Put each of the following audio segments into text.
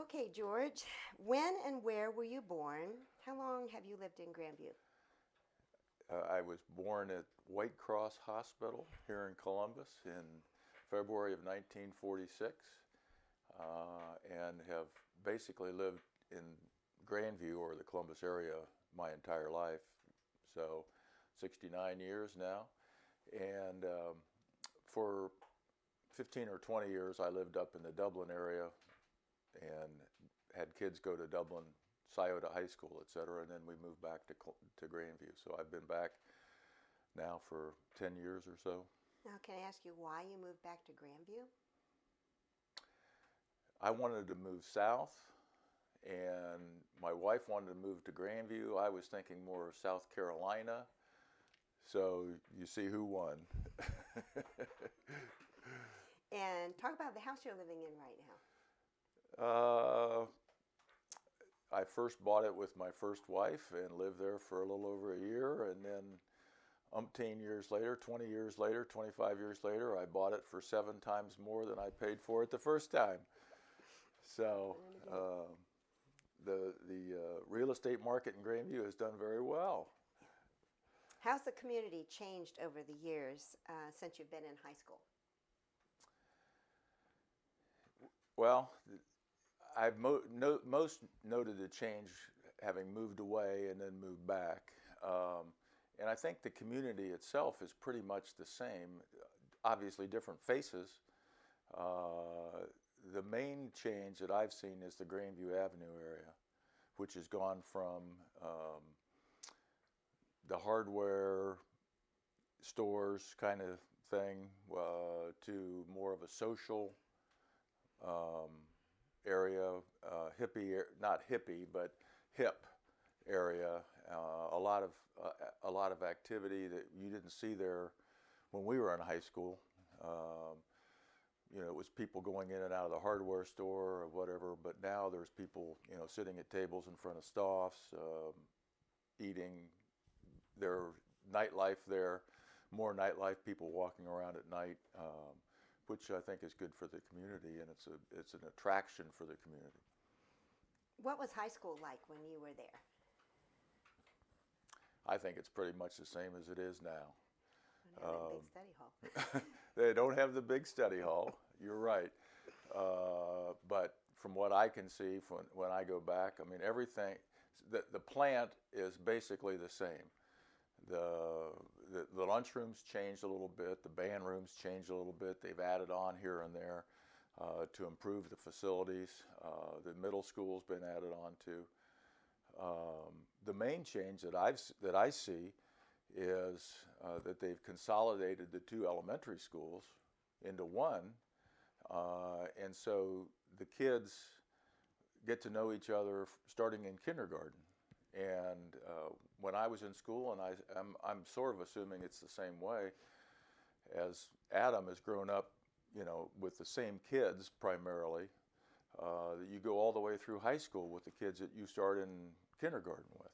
Okay, George, when and where were you born? How long have you lived in Grandview? I was born at White Cross Hospital here in Columbus in February of 1946 and have basically lived in Grandview or the Columbus area my entire life. So 69 years now. And for 15 or 20 years, I lived up in the Dublin area and had kids go to Dublin, Scioto High School, et cetera, and then we moved back to Grandview. So I've been back now for 10 years or so. Now, can I ask you why you moved back to Grandview? I wanted to move south, and my wife wanted to move to Grandview. I was thinking more of South Carolina. So you see who won. And talk about the house you're living in right now. I first bought it with my first wife and lived there for a little over a year, and then umpteen years later, 20 years later, 25 years later, I bought it for 7 times more than I paid for it the first time. So the real estate market in Grandview has done very well. How's the community changed over the years since you've been in high school? Well, I've most noted the change having moved away and then moved back. And I think the community itself is pretty much the same, obviously different faces. The main change that I've seen is the Grandview Avenue area, which has gone from the hardware stores kind of thing to more of a social area, hippie, not hippie, but hip area. A lot of activity that you didn't see there when we were in high school. It was people going in and out of the hardware store or whatever, but now there's people, sitting at tables in front of staffs, eating. Their nightlife there, more nightlife, people walking around at night, which I think is good for the community, and it's an attraction for the community. What was high school like when you were there? I think it's pretty much the same as it is now. Don't have that big study hall. They don't have the big study hall. You're right. But from what I can see when I go back, I mean, everything, the plant is basically the same. The lunchrooms changed a little bit. The band rooms changed a little bit. They've added on here and there to improve the facilities. The middle school's been added on to. The main change that I see is that they've consolidated the 2 elementary schools into one, and so the kids get to know each other starting in kindergarten. And when I was in school, and I'm sort of assuming it's the same way, as Adam has grown up, with the same kids primarily, that you go all the way through high school with the kids that you start in kindergarten with.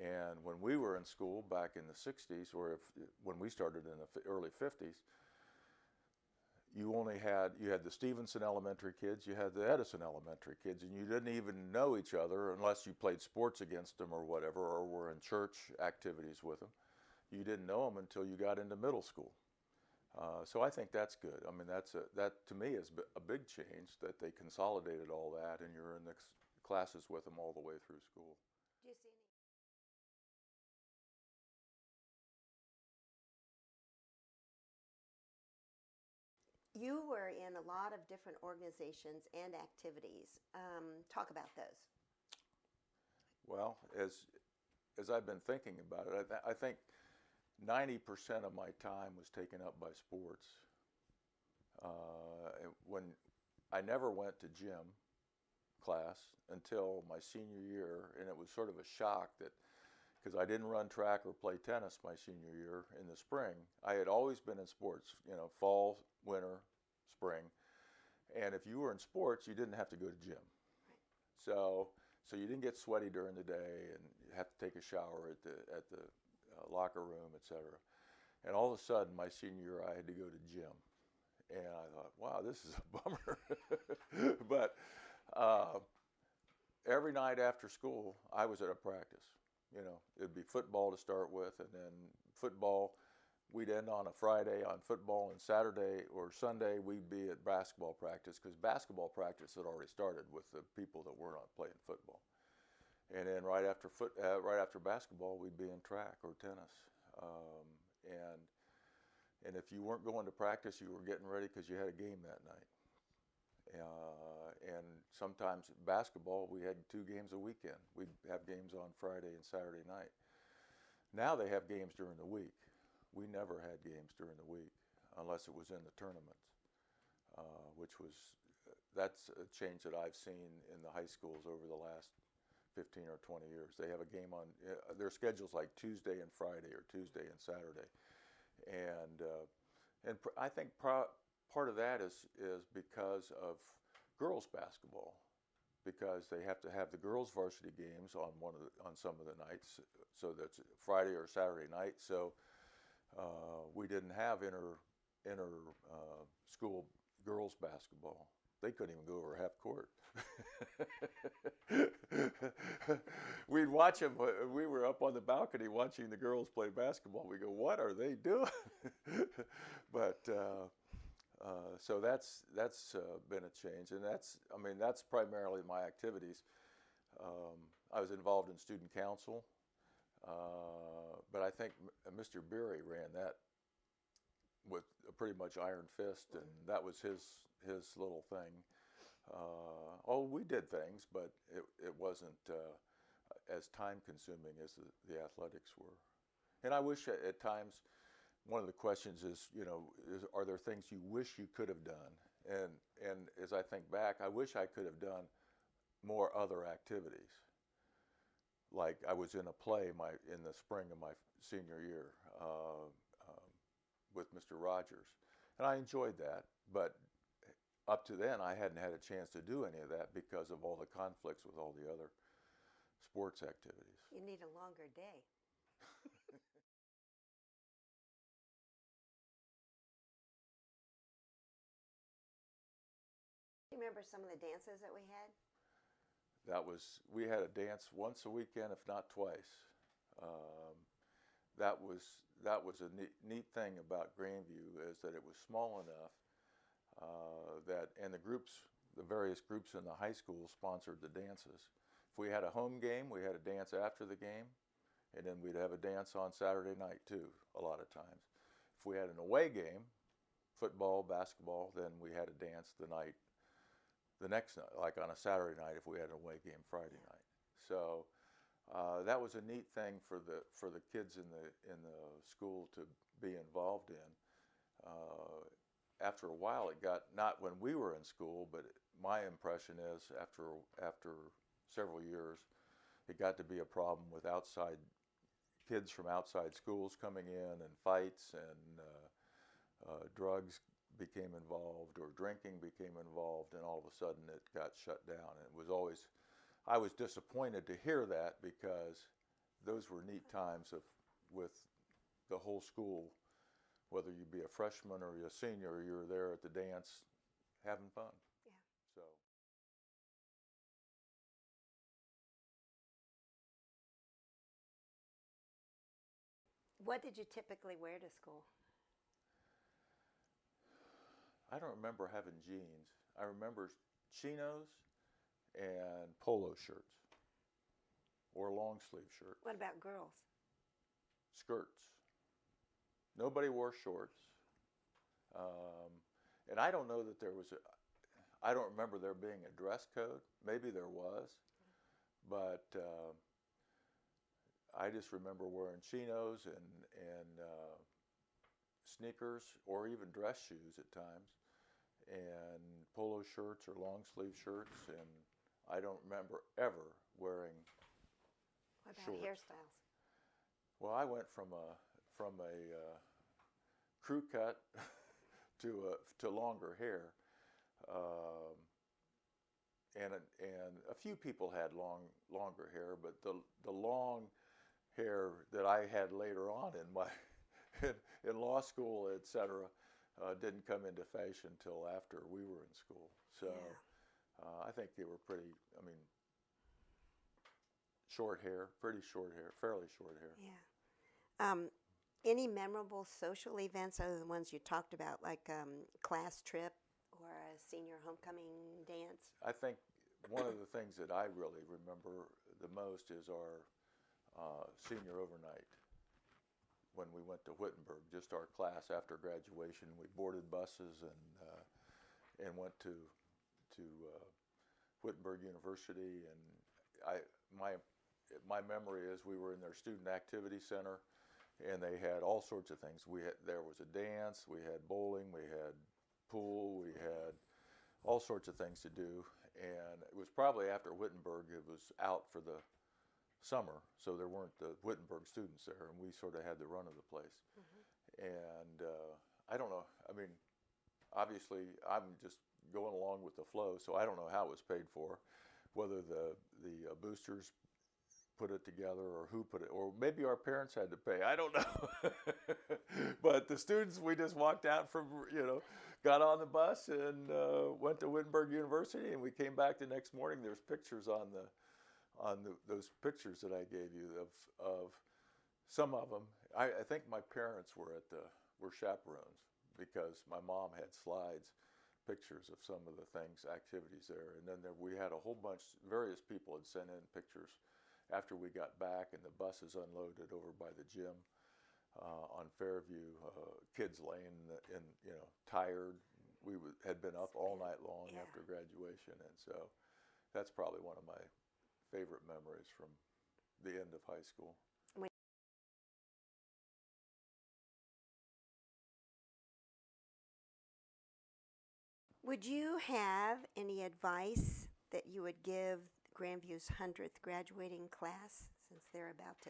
And when we were in school back in the 60s, or when we started in the early 50s, you had the Stevenson Elementary kids, you had the Edison Elementary kids, and you didn't even know each other unless you played sports against them or whatever, or were in church activities with them. You didn't know them until you got into middle school. So I think that's good. I mean, that to me is a big change, that they consolidated all that, and you're in the classes with them all the way through school. Do you see any? You were in a lot of different organizations and activities. Talk about those. Well, as I've been thinking about it, I think 90% of my time was taken up by sports. When I never went to gym class until my senior year, and it was sort of a shock that, because I didn't run track or play tennis my senior year in the spring. I had always been in sports, fall, winter, spring. And if you were in sports, you didn't have to go to gym. So you didn't get sweaty during the day and you have to take a shower at the locker room, et cetera. And all of a sudden, my senior year, I had to go to gym. And I thought, wow, this is a bummer. But Uh, every night after school, I was at a practice. You know, it'd be football to start with, and then football. We'd end on a Friday on football, and Saturday or Sunday we'd be at basketball practice because basketball practice had already started with the people that were not playing football. And then right after basketball, we'd be in track or tennis. Um, and if you weren't going to practice, you were getting ready because you had a game that night. And sometimes basketball, we had 2 games a weekend. We'd have games on Friday and Saturday night. Now they have games during the week. We never had games during the week unless it was in the tournaments, that's a change that I've seen in the high schools over the last 15 or 20 years. They have a game on, their schedule's like Tuesday and Friday or Tuesday and Saturday. And I think part of that is because of girls basketball, because they have to have the girls varsity games on some of the nights, so that's Friday or Saturday night. So we didn't have inter school girls basketball. They couldn't even go over half court. We'd watch them. We were up on the balcony watching the girls play basketball. We go, what are they doing? But so that's been a change, and that's primarily my activities. I was involved in student council, but I think Mr. Beery ran that with a pretty much iron fist, and that was his little thing. We did things, but it wasn't as time consuming as the athletics were. And I wish at times, one of the questions is, are there things you wish you could have done? And as I think back, I wish I could have done more other activities. Like I was in a play in the spring of my senior year with Mr. Rogers, and I enjoyed that. But up to then, I hadn't had a chance to do any of that because of all the conflicts with all the other sports activities. You need a longer day. Do you remember some of the dances that we had? We had a dance once a weekend, if not twice. That was a neat thing about Grandview, is that it was small enough and the various groups in the high school sponsored the dances. If we had a home game, we had a dance after the game, and then we'd have a dance on Saturday night too, a lot of times. If we had an away game, football, basketball, then we had a dance the next night, like on a Saturday night if we had an away game Friday night. So that was a neat thing for the kids in the school to be involved in. After a while, it got, not when we were in school, but my impression is after several years, it got to be a problem with kids from outside schools coming in, and fights, and drugs became involved, or drinking became involved, and all of a sudden it got shut down. And I was disappointed to hear that, because those were neat times with the whole school. Whether you be a freshman or you're a senior, you're there at the dance having fun. Yeah. So. What did you typically wear to school? I don't remember having jeans. I remember chinos and polo shirts or long sleeve shirts. What about girls? Skirts. Nobody wore shorts. And I don't know that I don't remember there being a dress code. Maybe there was, but I just remember wearing chinos and sneakers, or even dress shoes at times, and polo shirts or long sleeve shirts, and I don't remember ever wearing What about shorts. hairstyles? Well, I went from a crew cut to longer hair, and a few people had longer hair, but the long hair that I had later on in law school, etc., didn't come into fashion until after we were in school. So, Yeah. I think they were pretty, I mean, short hair, pretty short hair, fairly short hair. Yeah. Any memorable social events other than the ones you talked about, like class trip or a senior homecoming dance? I think one of the things that I really remember the most is our senior overnight when we went to Wittenberg. Just our class after graduation, we boarded buses and went to Wittenberg University. And my memory is we were in their student activity center, and they had all sorts of things. There was a dance, we had bowling, we had pool, we had all sorts of things to do. And it was probably after Wittenberg, it was out for the summer, so there weren't the Wittenberg students there, and we sort of had the run of the place. And I don't know, I mean, obviously I'm just going along with the flow, so I don't know how it was paid for, whether the boosters put it together or who put it, or maybe our parents had to pay, I don't know. But the students, we just walked out from, got on the bus and went to Wittenberg University, and we came back the next morning. There's pictures on those pictures that I gave you of some of them. I think my parents were chaperones, because my mom had pictures of some of the activities there. And then we had a whole bunch, various people had sent in pictures after we got back, and the buses unloaded over by the gym on Fairview. Kids laying tired. We had been up all night long after graduation, and so that's probably one of my favorite memories from the end of high school. Would you have any advice that you would give Grandview's 100th graduating class, since they're about to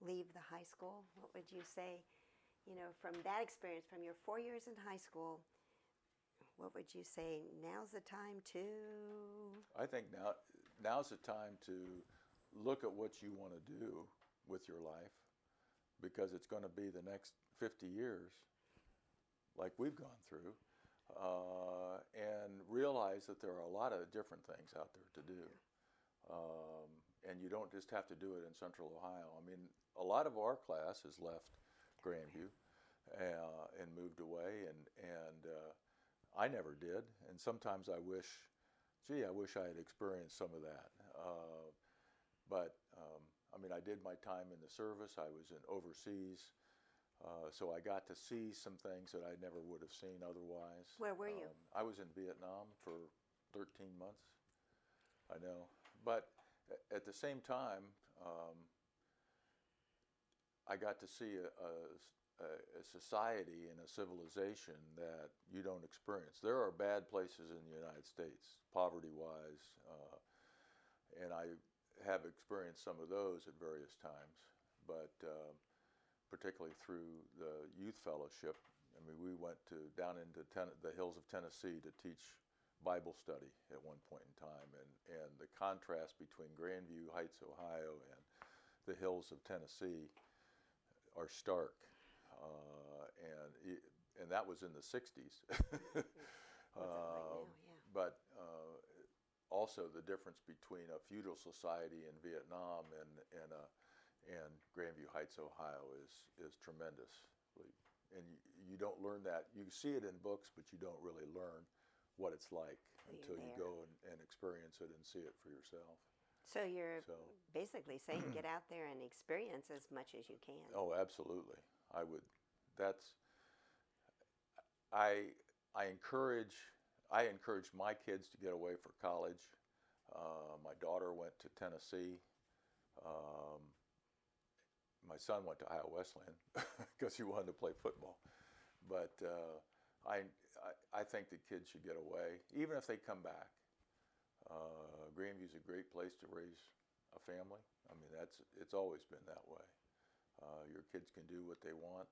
leave the high school? What would you say, from that experience, from your 4 years in high school, what would you say, now's the time to? I think now's the time to look at what you want to do with your life, because it's going to be the next 50 years like we've gone through, and realize that there are a lot of different things out there to do. And you don't just have to do it in Central Ohio. I mean, a lot of our class has left Grandview and moved away, and I never did. And sometimes I wish I had experienced some of that. But I mean, I did my time in the service. I was overseas, so I got to see some things that I never would have seen otherwise. Where were you? I was in Vietnam for 13 months. I know. But at the same time, I got to see a society and a civilization that you don't experience. There are bad places in the United States, poverty-wise, and I have experienced some of those at various times, but particularly through the youth fellowship. I mean, we went down into the hills of Tennessee to teach Bible study at one point in time, and the contrast between Grandview Heights, Ohio, and the hills of Tennessee are stark, and that was in the 60s. But also the difference between a feudal society in Vietnam and Grandview Heights, Ohio is tremendous. And you don't learn that. You see it in books, but you don't really learn what it's like until you go and experience it and see it for yourself. So you're basically saying get out there and experience as much as you can. Oh, absolutely. I would. I encourage my kids to get away for college. My daughter went to Tennessee. My son went to Iowa Wesleyan because he wanted to play football. But I think the kids should get away, even if they come back. Grandview's a great place to raise a family. I mean, it's always been that way. Your kids can do what they want.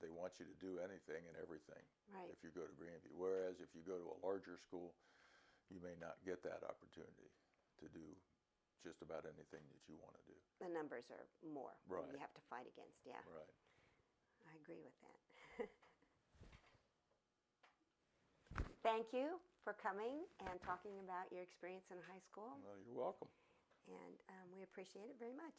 They want you to do anything and everything if you go to Grandview. Whereas if you go to a larger school, you may not get that opportunity to do just about anything that you want to do. The numbers are more. Right. You have to fight against, Right. I agree with that. thank you for coming and talking about your experience in high school, Well, you're welcome. and we appreciate it very much.